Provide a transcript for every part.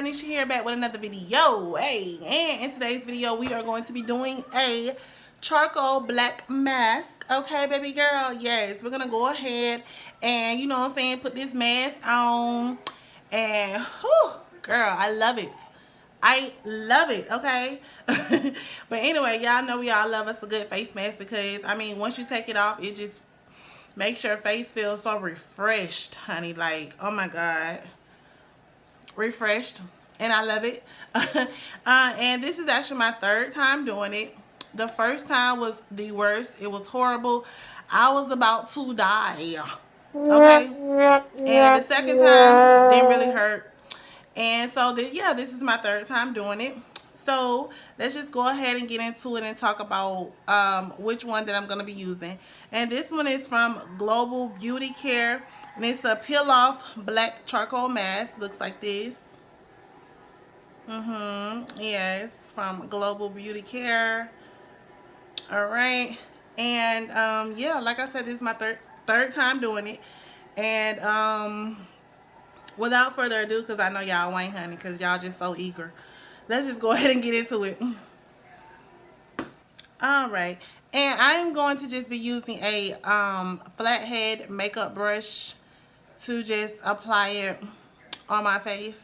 Nisha here, back with another video. Hey, and in today's video we are going to be doing a charcoal black mask. Okay, baby girl, yes, we're gonna go ahead and, you know what I'm saying, put this mask on. And whew, girl, I love it. I love it. Okay. But anyway, y'all know we all love us a good face mask, because I mean, once you take it off, it just makes your face feel so refreshed, honey. Like, oh my god, refreshed. And I love it. And this is actually my third time doing it. The first time was the worst. It was horrible. I was about to die. Okay. And the second time didn't really hurt. And so yeah, this is my third time doing it. So let's just go ahead and get into it and talk about which one that I'm going to be using. And this one is from Global Beauty Care, and it's a peel off black charcoal mask. Looks like this. Yes, from Global Beauty Care. All right. And yeah, like I said, this is my third time doing it. And without further ado, because I know y'all ain't, honey, because y'all just so eager, let's just go ahead and get into it. All right. And I'm going to just be using a flathead makeup brush to just apply it on my face.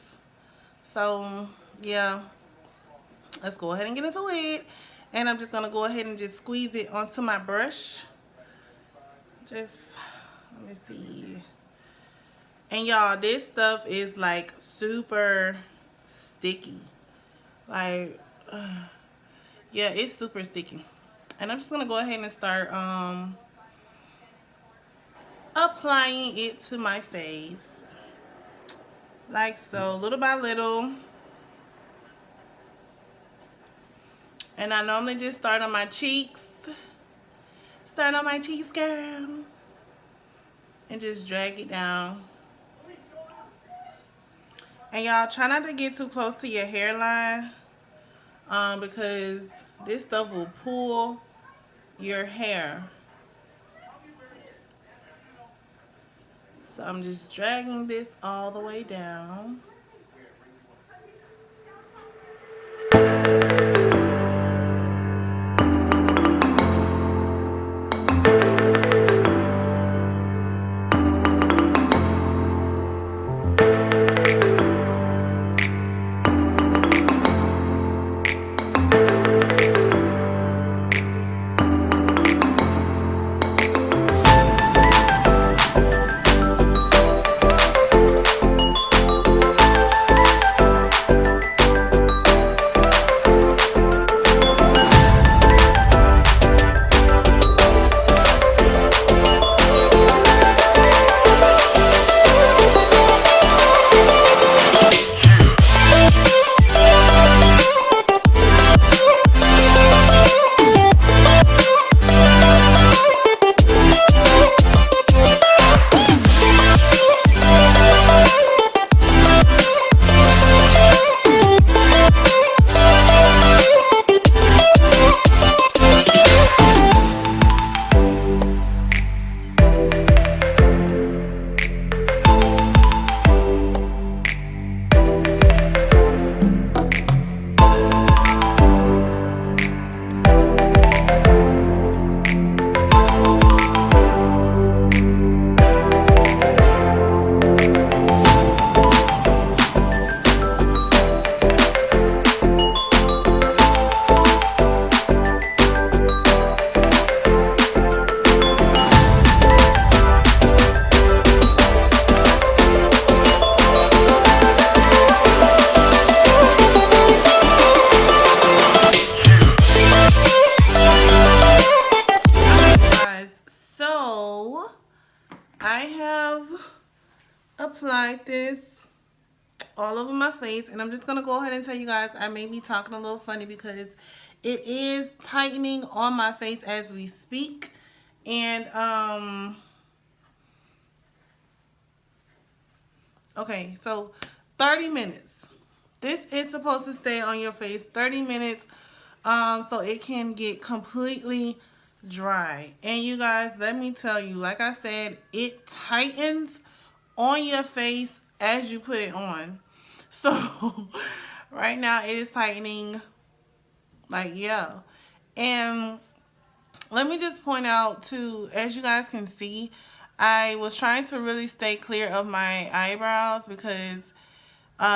So yeah, let's go ahead and get into it. And I'm just going to go ahead and just squeeze it onto my brush. Just, let me see. And y'all, this stuff is like super sticky. Like, yeah, it's super sticky. And I'm just going to go ahead and start applying it to my face. Like so, little by little. And I normally just start on my cheeks. Start on my cheeks, girl. And just drag it down. And y'all, try not to get too close to your hairline. Because this stuff will pull your hair. So I'm just dragging this all the way down. I have applied this all over my face, and I'm just going to go ahead and tell you guys, I may be talking a little funny because it is tightening on my face as we speak. And okay, so 30 minutes. This is supposed to stay on your face 30 minutes so it can get completely dry. And you guys, let me tell you, like I said, it tightens on your face as you put it on. So right now it is tightening. Like, yeah. And let me just point out too, as you guys can see, I was trying to really stay clear of my eyebrows because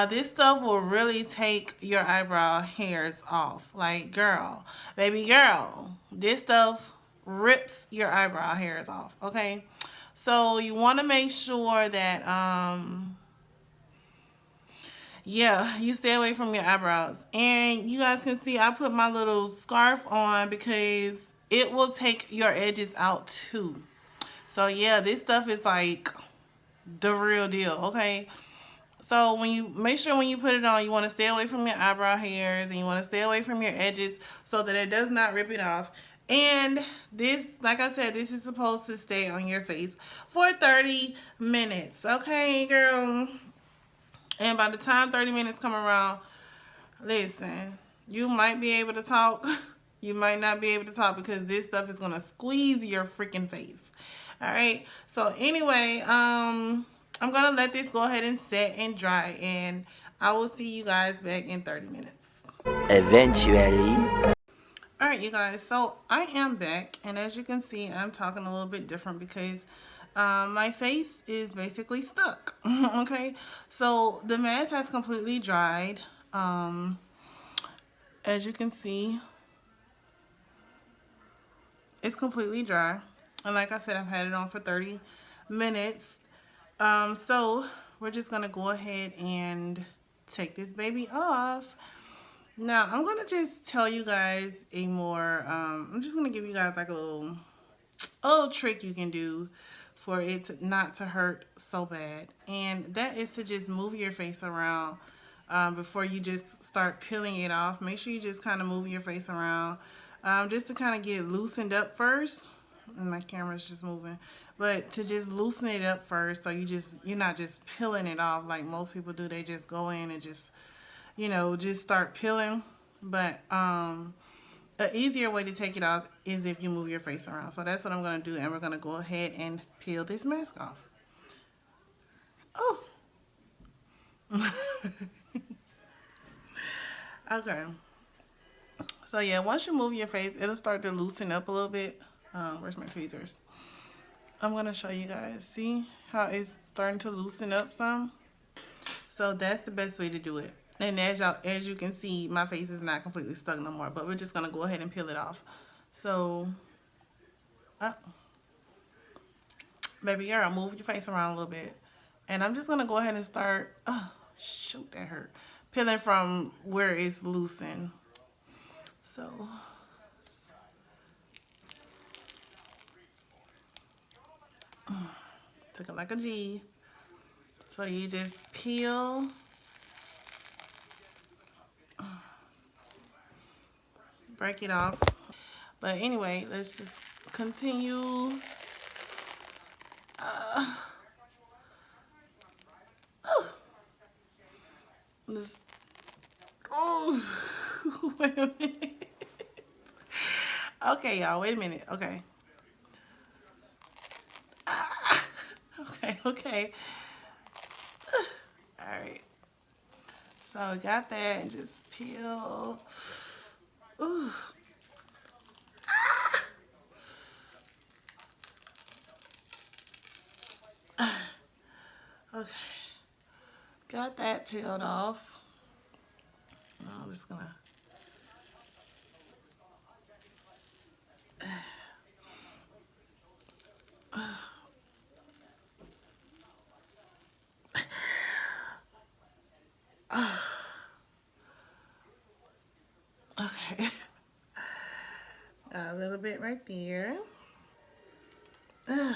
this stuff will really take your eyebrow hairs off. Like, girl, baby girl, this stuff rips your eyebrow hairs off, okay? So you want to make sure that yeah, you stay away from your eyebrows. And you guys can see I put my little scarf on because it will take your edges out too. So yeah, this stuff is like the real deal, okay? So when you make sure when you put it on, you want to stay away from your eyebrow hairs and you want to stay away from your edges so that it does not rip it off. And this, like I said, this is supposed to stay on your face for 30 minutes, okay, girl? And by the time 30 minutes come around, listen, you might be able to talk. You might not be able to talk because this stuff is going to squeeze your freaking face. All right. So anyway, I'm going to let this go ahead and set and dry. And I will see you guys back in 30 minutes. Eventually. All right, you guys. So I am back. And as you can see, I'm talking a little bit different because my face is basically stuck. Okay. So the mask has completely dried. As you can see, it's completely dry. And like I said, I've had it on for 30 minutes. So we're just going to go ahead and take this baby off. Now, I'm going to just tell you guys a more, I'm just going to give you guys like a little trick you can do for it not to hurt so bad. And that is to just move your face around before you just start peeling it off. Make sure you just kind of move your face around just to kind of get it loosened up first. And my camera's just moving, but to just loosen it up first, so you're not just peeling it off like most people do. They just go in and just, you know, just start peeling. But an easier way to take it off is if you move your face around. So that's what I'm going to do, and we're going to go ahead and peel this mask off. Oh. Okay. So yeah, once you move your face, it'll start to loosen up a little bit. Where's my tweezers? I'm going to show you guys. See how it's starting to loosen up some? So that's the best way to do it. And as you can see, my face is not completely stuck no more. But we're just going to go ahead and peel it off. So, baby girl, move your face around a little bit. And I'm just going to go ahead and start, shoot, that hurt. Peeling from where it's loosened. So, took it like a G. So you just peel. Break it off. But anyway, let's just continue. Wait a minute. Okay, y'all, wait a minute. Okay. Okay. All right. So I got that, and just peel. Ooh. Okay. Got that peeled off. I'm just gonna. Okay. A little bit right there. All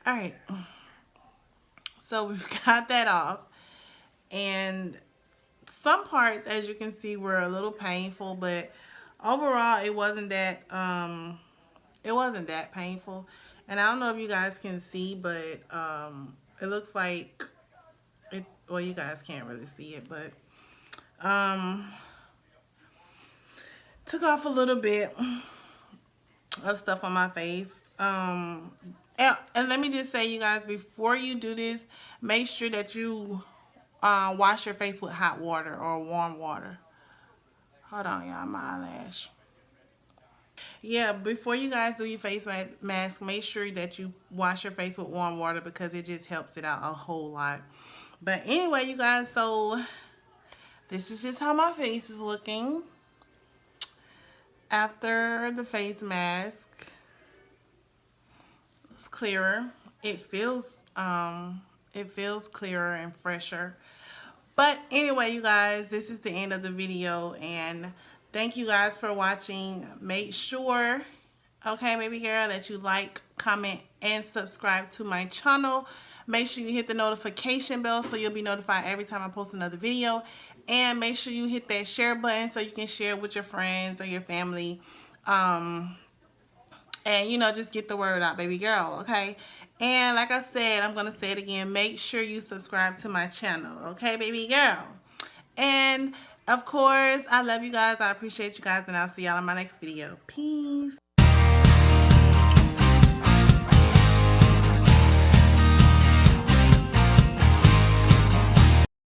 right. So we've got that off. And some parts, as you can see, were a little painful, but overall it wasn't that painful. And I don't know if you guys can see, but it looks like it, well, you guys can't really see it, but took off a little bit of stuff on my face. And let me just say, you guys, before you do this, make sure that you wash your face with hot water or warm water. Hold on, y'all, my eyelash. Yeah, before you guys do your face mask, make sure that you wash your face with warm water because it just helps it out a whole lot. But anyway, you guys, so this is just how my face is looking after the face mask. It's clearer. It feels clearer and fresher. But anyway, you guys, this is the end of the video, and thank you guys for watching. Make sure, okay, baby girl, that you like, comment, and subscribe to my channel. Make sure you hit the notification bell so you'll be notified every time I post another video. And make sure you hit that share button so you can share with your friends or your family. And, you know, just get the word out, baby girl, okay? And like I said, I'm going to say it again. Make sure you subscribe to my channel, okay, baby girl? And, of course, I love you guys. I appreciate you guys. And I'll see y'all in my next video. Peace.